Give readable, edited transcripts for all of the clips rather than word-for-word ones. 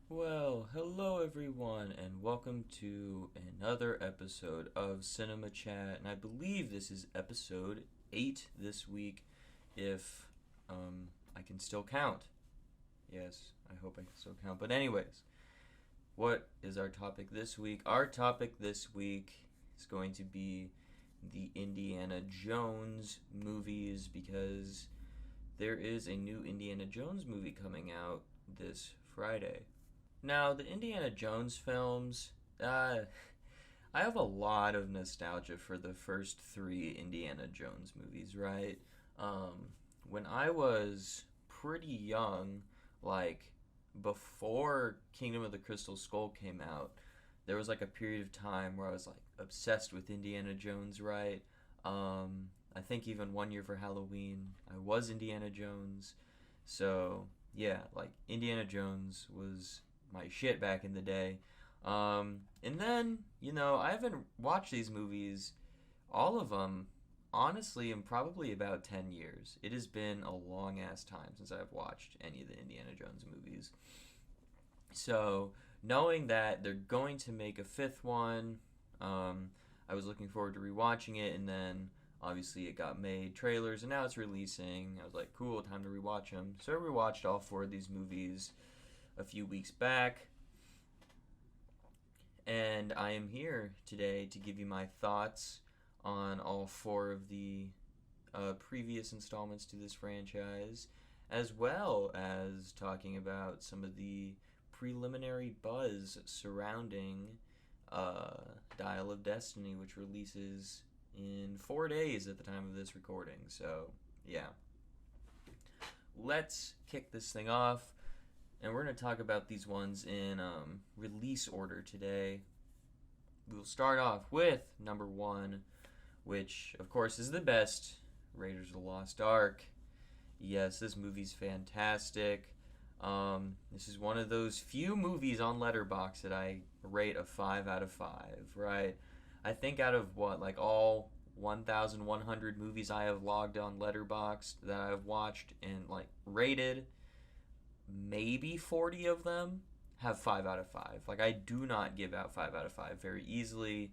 Well, hello everyone, and welcome to another episode of Cinema Chat. And I believe this is episode 8 this week, if I can still count. Yes, I hope I can still count. But, anyways, what is our topic this week? Our topic this week is going to be the Indiana Jones movies because there is a new Indiana Jones movie coming out this Friday. Now, the Indiana Jones films, I have a lot of nostalgia for the first three Indiana Jones movies, right? Um, when I was pretty young, like before Kingdom of the Crystal Skull came out, there was like a period of time where I was like obsessed with Indiana Jones, right? I think even one year for Halloween, I was Indiana Jones. So, yeah, like Indiana Jones was my shit back in the day. And then, I haven't watched these movies, all of them, honestly, in probably about 10 years. It has been a long ass time since I've watched any of the Indiana Jones movies. So, knowing that they're going to make a fifth one, I was looking forward to rewatching it, and then obviously it got made, trailers, and now it's releasing. I was like, cool, time to rewatch them. So, I rewatched all four of these movies a few weeks back, and I am here today to give you my thoughts on all four of the previous installments to this franchise, as well as talking about some of the preliminary buzz surrounding uh, Dial of Destiny, which releases in 4 days at the time of this recording. So, yeah, let's kick this thing off. And we're going to talk about these ones in release order today. We'll start off with number one, which, of course, is the best, Raiders of the Lost Ark. Yes, this movie's fantastic. This is one of those few movies on Letterboxd that I rate a 5 out of 5, right? I think out of what, like all 1,100 movies I have logged on Letterboxd that I've watched and like rated, maybe 40 of them have 5 out of 5. Like, I do not give out 5 out of 5 very easily,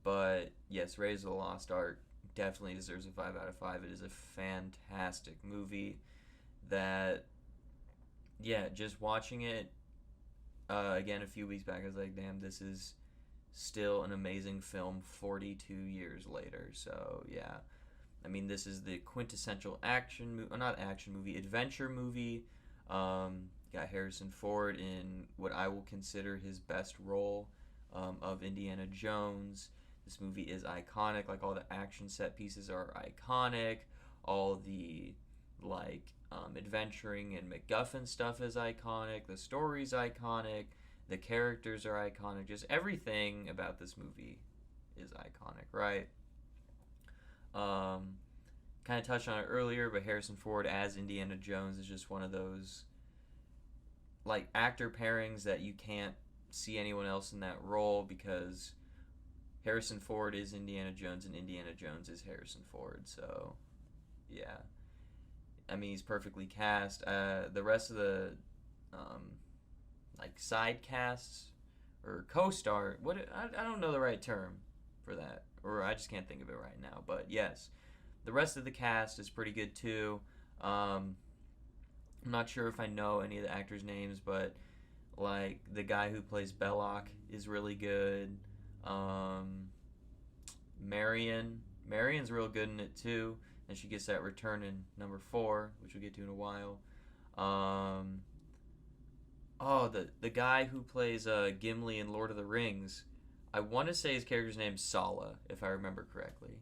but yes, Raiders of the Lost Ark definitely deserves a 5 out of 5. It is a fantastic movie that, yeah, just watching it again a few weeks back, I was like, damn, this is still an amazing film 42 years later. So, yeah. I mean, this is the quintessential action movie, not action movie, adventure movie. Got Harrison Ford in what I will consider his best role of Indiana Jones. This movie is iconic. Like, all the action set pieces are iconic. All the adventuring and MacGuffin stuff is iconic. The story's iconic. The characters are iconic. Just everything about this movie is iconic, right? Um, Kind of touched on it earlier, but Harrison Ford as Indiana Jones is just one of those like actor pairings that you can't see anyone else in that role because Harrison Ford is Indiana Jones and Indiana Jones is Harrison Ford. So, yeah. I mean, he's perfectly cast. The rest of the um, side casts or co-star, I don't know the right term for that, or I just can't think of it right now. But yes, the rest of the cast is pretty good too. I'm not sure if I know any of the actors' names, but like the guy who plays Belloc is really good. Um, Marion's real good in it too, and she gets that return in number four, which we'll get to in a while. Um, the guy who plays Gimli in Lord of the Rings, I want to say his character's name's Sala, if I remember correctly.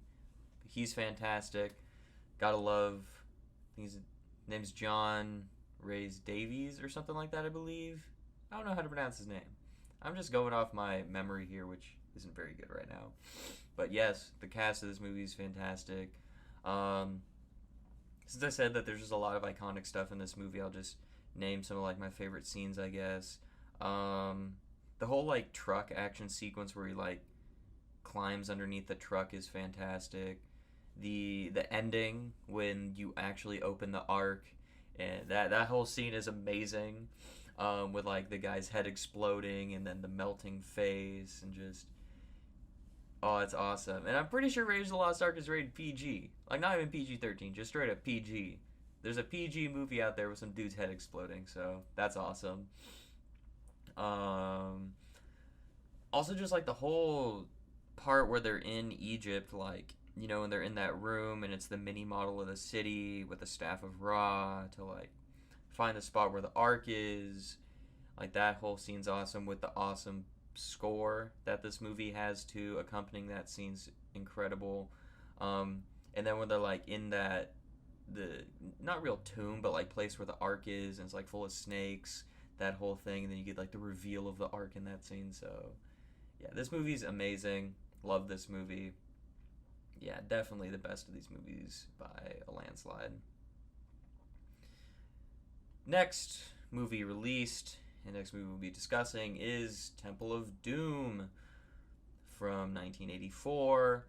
He's fantastic. Gotta love. His name's John Rhys Davies or something like that, I believe. I don't know how to pronounce his name. I'm just going off my memory here, which isn't very good right now. But yes, the cast of this movie is fantastic. Um, since I said that there's just a lot of iconic stuff in this movie, I'll just name some of like my favorite scenes, I guess. The whole like truck action sequence where he like climbs underneath the truck is fantastic. The ending when you actually open the ark, and that whole scene is amazing. with like the guy's head exploding and then the melting face and just oh, it's awesome. And I'm pretty sure Raiders of the Lost Ark is rated PG, like not even PG-13, just straight up PG. There's a PG movie out there with some dude's head exploding, so that's awesome. Um, Also, just like the whole part where they're in Egypt, like and they're in that room and it's the mini model of the city with the staff of Ra to like find the spot where the ark is. Like that whole scene's awesome with the awesome score that this movie has too, accompanying that scene's incredible. Um, and then when they're like in that the not real tomb but like place where the ark is and it's like full of snakes, that whole thing, and then you get like the reveal of the ark in that scene. So yeah, this movie's amazing. Love this movie. Yeah, definitely the best of these movies by a landslide. Next movie released, and next movie we'll be discussing is Temple of Doom from 1984.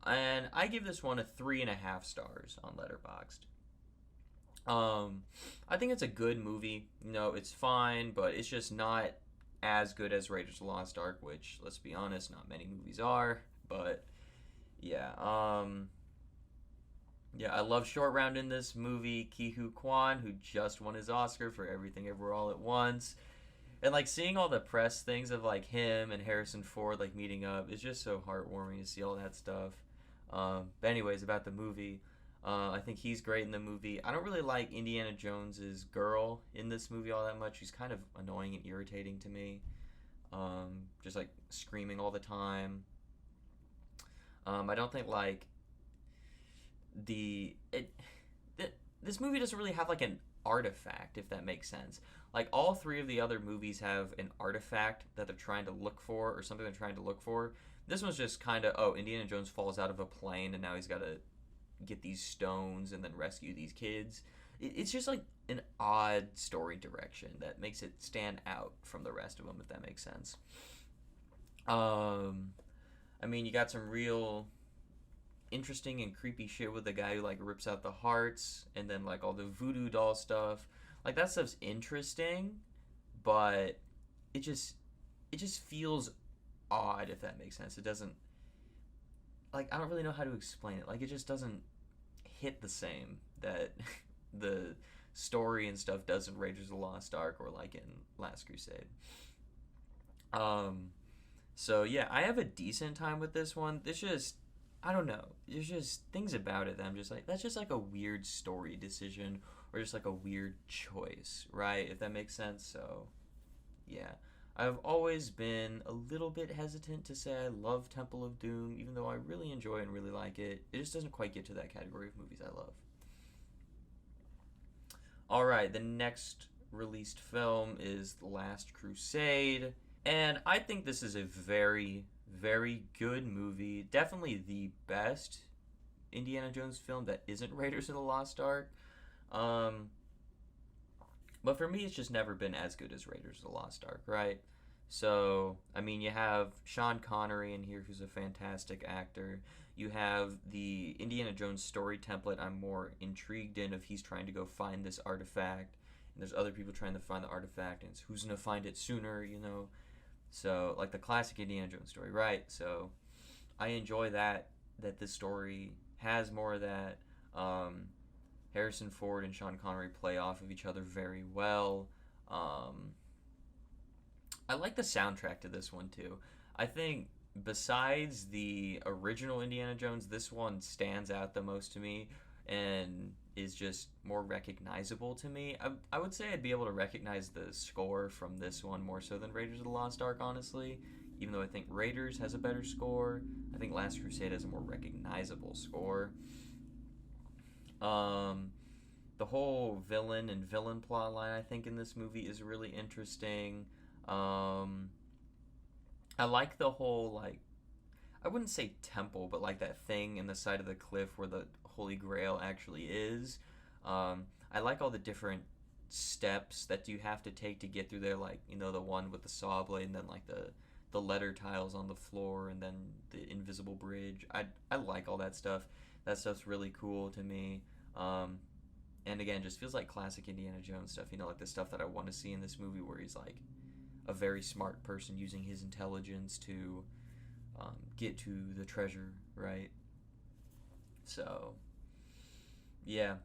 And I give this one a 3.5 stars on Letterboxd. I think it's a good movie. It's fine, but it's just not as good as Raiders of the Lost Ark, which, let's be honest, not many movies are. But yeah, yeah, I love Short Round in this movie. Ke Huy Quan, who just won his Oscar for Everything Everywhere All at Once, and like seeing all the press things of like him and Harrison Ford like meeting up is just so heartwarming to see all that stuff. But anyways, about the movie, I think he's great in the movie. I don't really like Indiana Jones's girl in this movie all that much. She's kind of annoying and irritating to me. Just like screaming all the time. I don't think like this movie doesn't really have like an artifact, if that makes sense. Like all three of the other movies have an artifact that they're trying to look for or something they're trying to look for. This one's just kind of, oh, Indiana Jones falls out of a plane and now he's got to get these stones and then rescue these kids. It's just like an odd story direction that makes it stand out from the rest of them, if that makes sense. I mean, you got some real interesting and creepy shit with the guy who like rips out the hearts and then like all the voodoo doll stuff. Like that stuff's interesting, but it just feels odd, if that makes sense. It doesn't, like, I don't really know how to explain it. Like it just doesn't hit the same that the story and stuff does in Raiders of the Lost Ark or like in Last Crusade. So yeah, I have a decent time with this one. It's just, I don't know. There's just things about it that I'm just like, that's just like a weird story decision or just like a weird choice, right? If that makes sense. So yeah, I've always been a little bit hesitant to say I love Temple of Doom, even though I really enjoy and really like it. It just doesn't quite get to that category of movies I love. All right, the next released film is The Last Crusade. And I think this is a very, very good movie. Definitely the best Indiana Jones film that isn't Raiders of the Lost Ark. Um, but for me, it's just never been as good as Raiders of the Lost Ark, right? So, I mean, you have Sean Connery in here, who's a fantastic actor. You have the Indiana Jones story template I'm more intrigued in if he's trying to go find this artifact. And there's other people trying to find the artifact, and it's who's going to find it sooner. So, like the classic Indiana Jones story, right? So, I enjoy that this story has more of that. Harrison Ford and Sean Connery play off of each other very well. I like the soundtrack to this one too. I think besides the original Indiana Jones, this one stands out the most to me and is just more recognizable to me. I would say I'd be able to recognize the score from this one more so than Raiders of the Lost Ark, honestly. Even though I think Raiders has a better score, I think Last Crusade has a more recognizable score. The whole villain and villain plot line I think in this movie is really interesting. I like the whole like I wouldn't say temple, but like that thing in the side of the cliff where the Holy Grail actually is. I like all the different steps that you have to take to get through there, like the one with the saw blade, and then like the letter tiles on the floor, and then the invisible bridge. I like all that stuff. That stuff's really cool to me. And again, just feels like classic Indiana Jones stuff. You know, like the stuff that I want to see in this movie, where he's like a very smart person using his intelligence to get to the treasure, right? So yeah,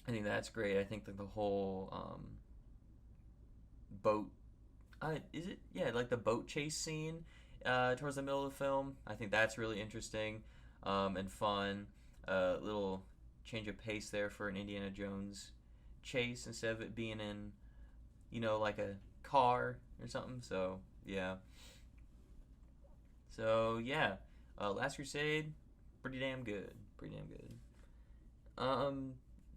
I think that's great. I think that the whole boat, is it? Yeah, like the boat chase scene towards the middle of the film. I think that's really interesting and fun. Little change of pace there for an Indiana Jones chase instead of it being in, like a car or something. So yeah. So yeah, Last Crusade, pretty damn good. Pretty damn good.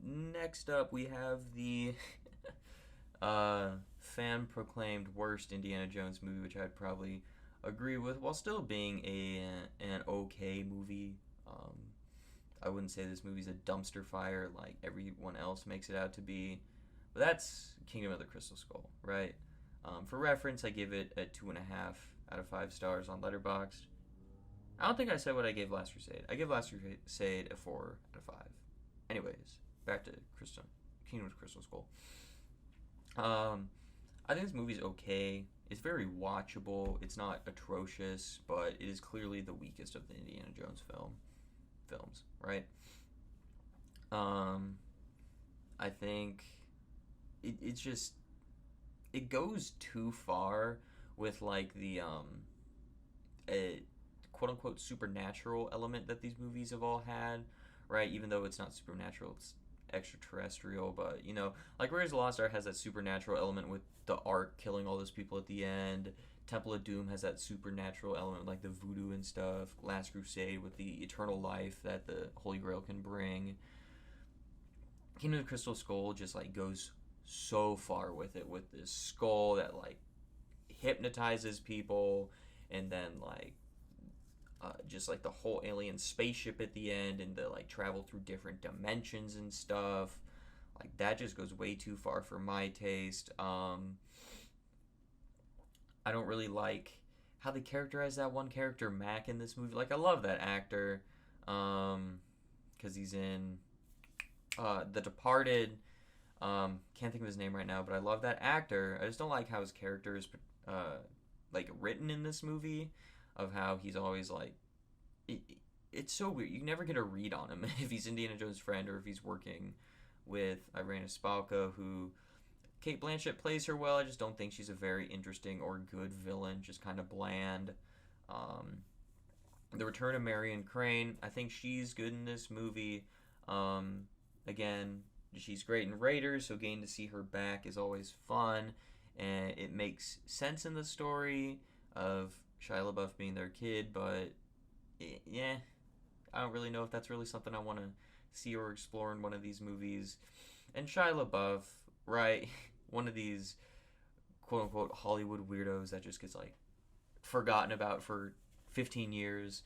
Next up we have the fan proclaimed worst Indiana Jones movie, which I'd probably agree with, while still being an okay movie. Um, I wouldn't say this movie's a dumpster fire like everyone else makes it out to be, but that's Kingdom of the Crystal Skull, right? For reference, I give it a 2.5 out of 5 stars on Letterboxd. I don't think I said what I gave Last Crusade. I give Last Crusade a 4 out of 5. Anyways, back to Kingdom of the Crystal Skull. I think this movie's okay. It's very watchable. It's not atrocious, but it is clearly the weakest of the Indiana Jones films, right? Um, I think it's just it goes too far with like the a quote unquote supernatural element that these movies have all had, right? Even though it's not supernatural, it's extraterrestrial, but like Raiders of the Lost Ark has that supernatural element with the Ark killing all those people at the end. Temple of Doom has that supernatural element, like the voodoo and stuff. Last Crusade with the eternal life that the Holy Grail can bring. Kingdom of the Crystal Skull just like goes so far with it, with this skull that like hypnotizes people, and then like just like the whole alien spaceship at the end, and the like travel through different dimensions and stuff. Like that just goes way too far for my taste. I don't really like how they characterize that one character Mac in this movie. Like I love that actor, because he's in The Departed. Can't think of his name right now, but I love that actor. I just don't like how his character is like written in this movie, of how he's always like it's so weird. You never get a read on him if he's Indiana Jones' friend or if he's working with Irina Spalka, who Kate Blanchett plays her well. I just don't think she's a very interesting or good villain, just kind of bland. The return of Marion Crane, I think she's good in this movie. Again, she's great in Raiders, so getting to see her back is always fun, and it makes sense in the story of Shia LaBeouf being their kid, but yeah, I don't really know if that's really something I want to see or explore in one of these movies. And Shia LaBeouf, right, one of these quote unquote Hollywood weirdos that just gets like forgotten about for 15 years.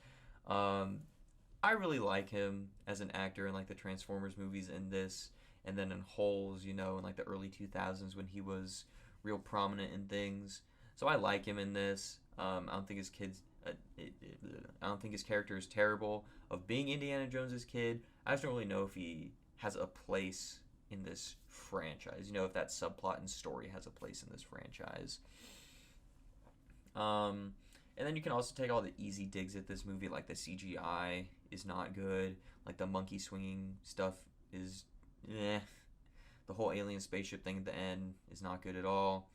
I really like him as an actor in like the Transformers movies and this, and then in Holes, in like the early 2000s when he was real prominent in things. So I like him in this. I don't think I don't think his character is terrible of being Indiana Jones's kid. I just don't really know if he has a place in this franchise. If that subplot and story has a place in this franchise. And then you can also take all the easy digs at this movie, like the CGI is not good, like the monkey swinging stuff is the whole alien spaceship thing at the end is not good at all.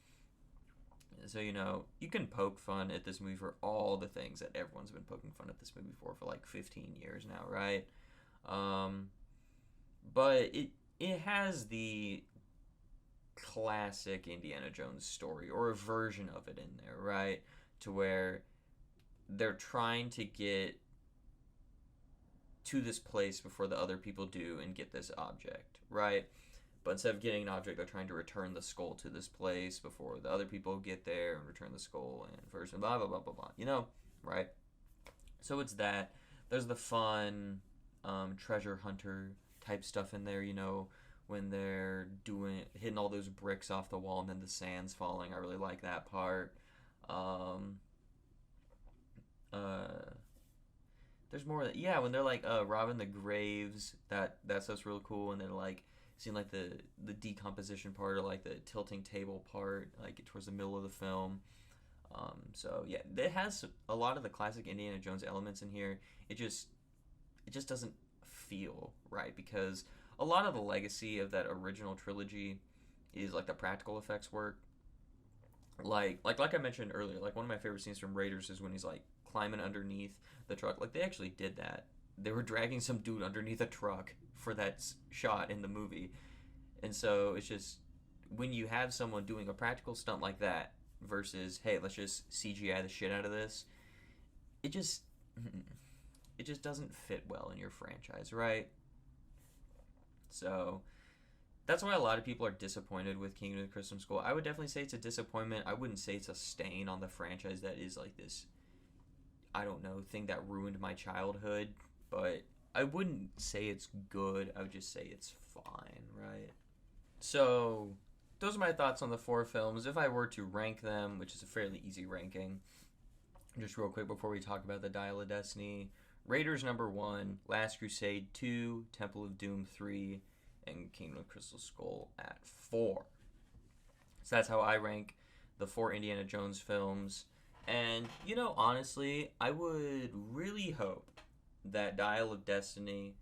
So, you can poke fun at this movie for all the things that everyone's been poking fun at this movie for like 15 years now, right? But it has the classic Indiana Jones story, or a version of it in there, right? To where they're trying to get to this place before the other people do and get this object, right? But instead of getting an object, they're trying to return the skull to this place before the other people get there and return the skull and first and blah, blah, blah, blah, blah. Right? So it's that. There's the fun treasure hunter type stuff in there, when they're hitting all those bricks off the wall and then the sand's falling. I really like that part. There's more. Yeah, when they're like robbing the graves, that stuff's real cool, and they're like seen like the decomposition part or like the tilting table part, like towards the middle of the film. So yeah, it has a lot of the classic Indiana Jones elements in here. It just doesn't feel right because a lot of the legacy of that original trilogy is like the practical effects work. Like I mentioned earlier, like one of my favorite scenes from Raiders is when he's like climbing underneath the truck. Like they actually did that. They were dragging some dude underneath a truck for that shot in the movie. And so it's just when you have someone doing a practical stunt like that versus hey, let's just CGI the shit out of this. It just it just doesn't fit well in your franchise, right? So that's why a lot of people are disappointed with Kingdom of the Crystal Skull. I would definitely say it's a disappointment. I wouldn't say it's a stain on the franchise that is like this, I don't know, thing that ruined my childhood. But I wouldn't say it's good. I would just say it's fine, right? So those are my thoughts on the four films. If I were to rank them, which is a fairly easy ranking, just real quick before we talk about the Dial of Destiny, Raiders number 1, Last Crusade 2, Temple of Doom 3, and Kingdom of Crystal Skull at 4. So that's how I rank the 4 Indiana Jones films. And, you know, honestly, I would really hope that Dial of Destiny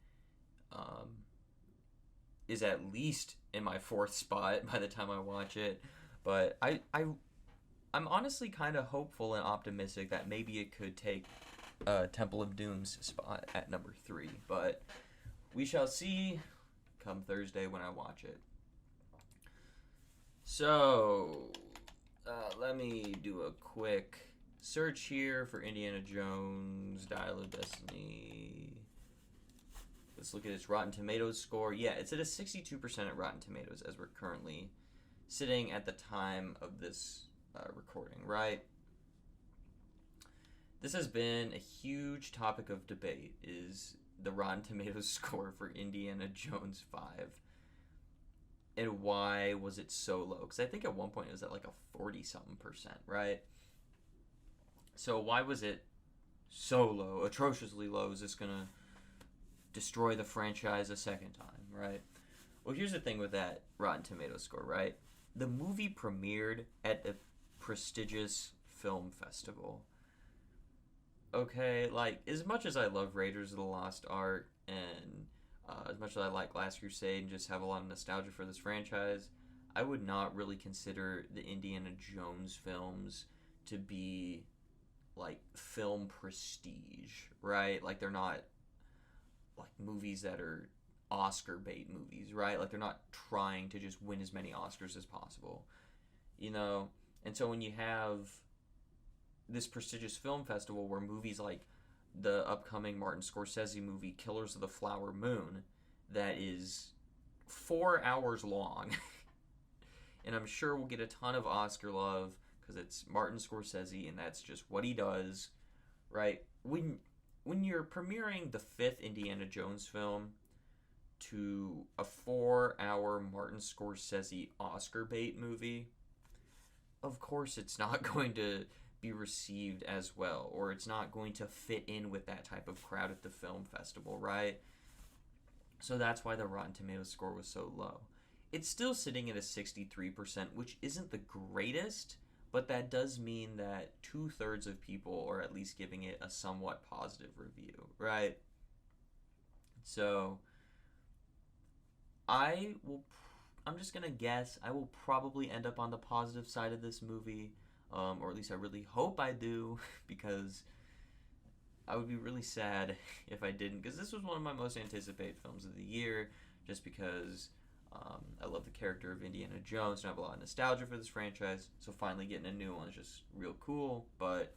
is at least in my 4th spot by the time I watch it. But I'm honestly kind of hopeful and optimistic that maybe it could take Temple of Doom's spot at number 3. But we shall see come Thursday when I watch it. So, let me do a quick search here for Indiana Jones, Dial of Destiny. Let's look at its Rotten Tomatoes score. Yeah, it's at a 62% at Rotten Tomatoes as we're currently sitting at the time of this recording, right? This has been a huge topic of debate, is the Rotten Tomatoes score for Indiana Jones 5. And why was it so low? Because I think at one point it was at like a 40-something%, right? So why was it so low, atrociously low? Is this going to destroy the franchise a second time, right? Well, here's the thing with that Rotten Tomatoes score, right? The movie premiered at a prestigious film festival. Okay, like, as much as I love Raiders of the Lost Ark and as much as I like Last Crusade and just have a lot of nostalgia for this franchise, I would not really consider the Indiana Jones films to be, like, film prestige, right? Like, they're not, like, movies that are Oscar bait movies, right? Like, they're not trying to just win as many Oscars as possible, you know? And so when you have this prestigious film festival where movies like the upcoming Martin Scorsese movie Killers of the Flower Moon, that is 4 hours long and I'm sure we'll get a ton of Oscar love because it's Martin Scorsese and that's just what he does, right? When you're premiering the 5th Indiana Jones film to a 4-hour Martin Scorsese Oscar bait movie, of course it's not going to be received as well, or it's not going to fit in with that type of crowd at the film festival, right? So that's why the Rotten Tomatoes score was so low. It's still sitting at a 63%, which isn't the greatest, but that does mean that 2/3 of people are at least giving it a somewhat positive review, right? So I'm just gonna guess I will probably end up on the positive side of this movie. Or at least I really hope I do, because I would be really sad if I didn't, because this was one of my most anticipated films of the year, just because I love the character of Indiana Jones, and I have a lot of nostalgia for this franchise, so finally getting a new one is just real cool. But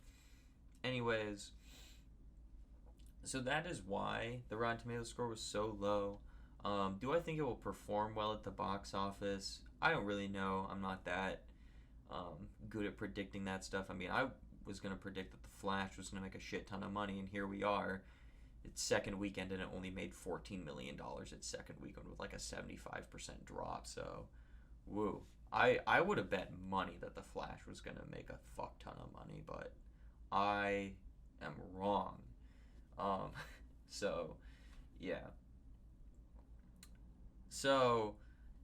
anyways, so that is why the Rotten Tomatoes score was so low. Do I think it will perform well at the box office? I don't really know. I'm not that good at predicting that stuff. I mean, I was going to predict that The Flash was going to make a shit ton of money, and here we are. Its second weekend, and it only made $14 million its second weekend with like a 75% drop. So, woo. I would have bet money that The Flash was going to make a fuck ton of money, but I am wrong. So, yeah. So,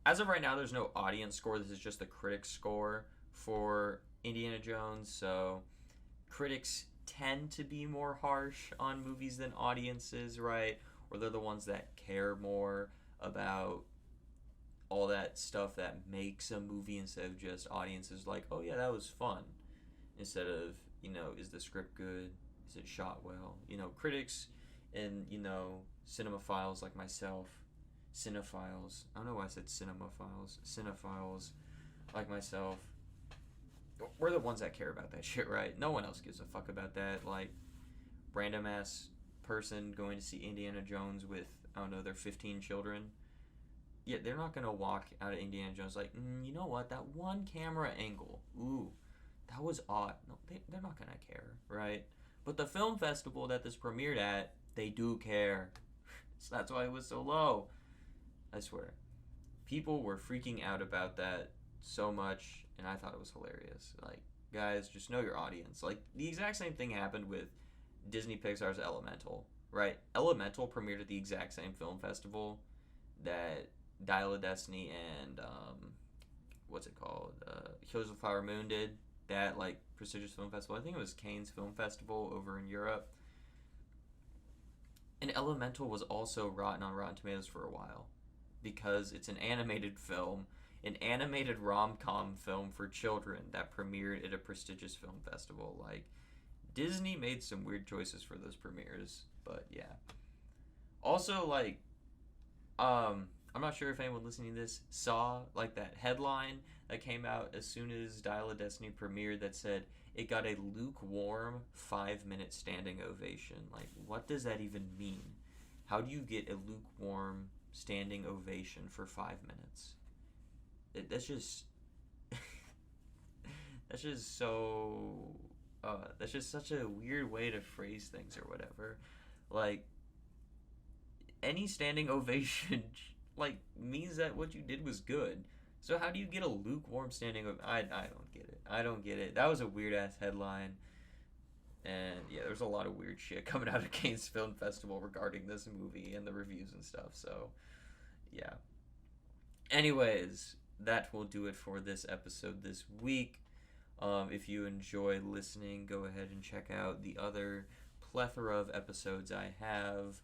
as of right now, there's no audience score. This is just the critic score for Indiana Jones. So critics tend to be more harsh on movies than audiences, right? Or they're the ones that care more about all that stuff that makes a movie instead of just audiences like, oh yeah, that was fun. Instead of, is the script good? Is it shot well? Critics and, cinemaphiles like myself, cinephiles, I don't know why I said cinephiles like myself, we're the ones that care about that shit, right? No one else gives a fuck about that. Like, random ass person going to see Indiana Jones with, I don't know, their 15 children. Yeah, they're not gonna walk out of Indiana Jones like, you know what, that one camera angle, ooh, that was odd. No, they're not gonna care, right? But the film festival that this premiered at, they do care. So that's why it was so low. I swear. People were freaking out about that so much, and I thought it was hilarious. Like, guys, just know your audience. Like, the exact same thing happened with Disney Pixar's Elemental, right? Elemental premiered at the exact same film festival that Dial of Destiny and what's it called? Killers of the Flower Moon did. That like prestigious film festival. I think it was Cannes Film Festival over in Europe. And Elemental was also rotten on Rotten Tomatoes for a while because it's an animated film, an animated rom-com film for children that premiered at a prestigious film festival. Like, Disney made some weird choices for those premieres, but yeah. Also, like, I'm not sure if anyone listening to this saw like that headline that came out as soon as Dial of Destiny premiered that said it got a lukewarm 5-minute standing ovation. Like, what does that even mean? How do you get a lukewarm standing ovation for 5 minutes? That's just that's just so that's just such a weird way to phrase things or whatever. Like, any standing ovation like means that what you did was good. So how do you get a lukewarm standing ovation? I don't get it. I don't get it. That was a weird ass headline. And yeah, there's a lot of weird shit coming out of Cannes Film Festival regarding this movie and the reviews and stuff. So yeah. Anyways, that will do it for this episode this week. If you enjoy listening, go ahead and check out the other plethora of episodes I have.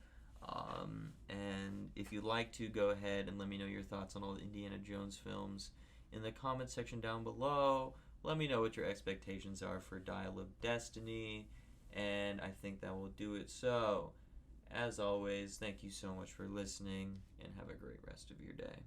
And if you'd like to, go ahead and let me know your thoughts on all the Indiana Jones films in the comment section down below. Let me know what your expectations are for Dial of Destiny, and I think that will do it. So, as always, thank you so much for listening, and have a great rest of your day.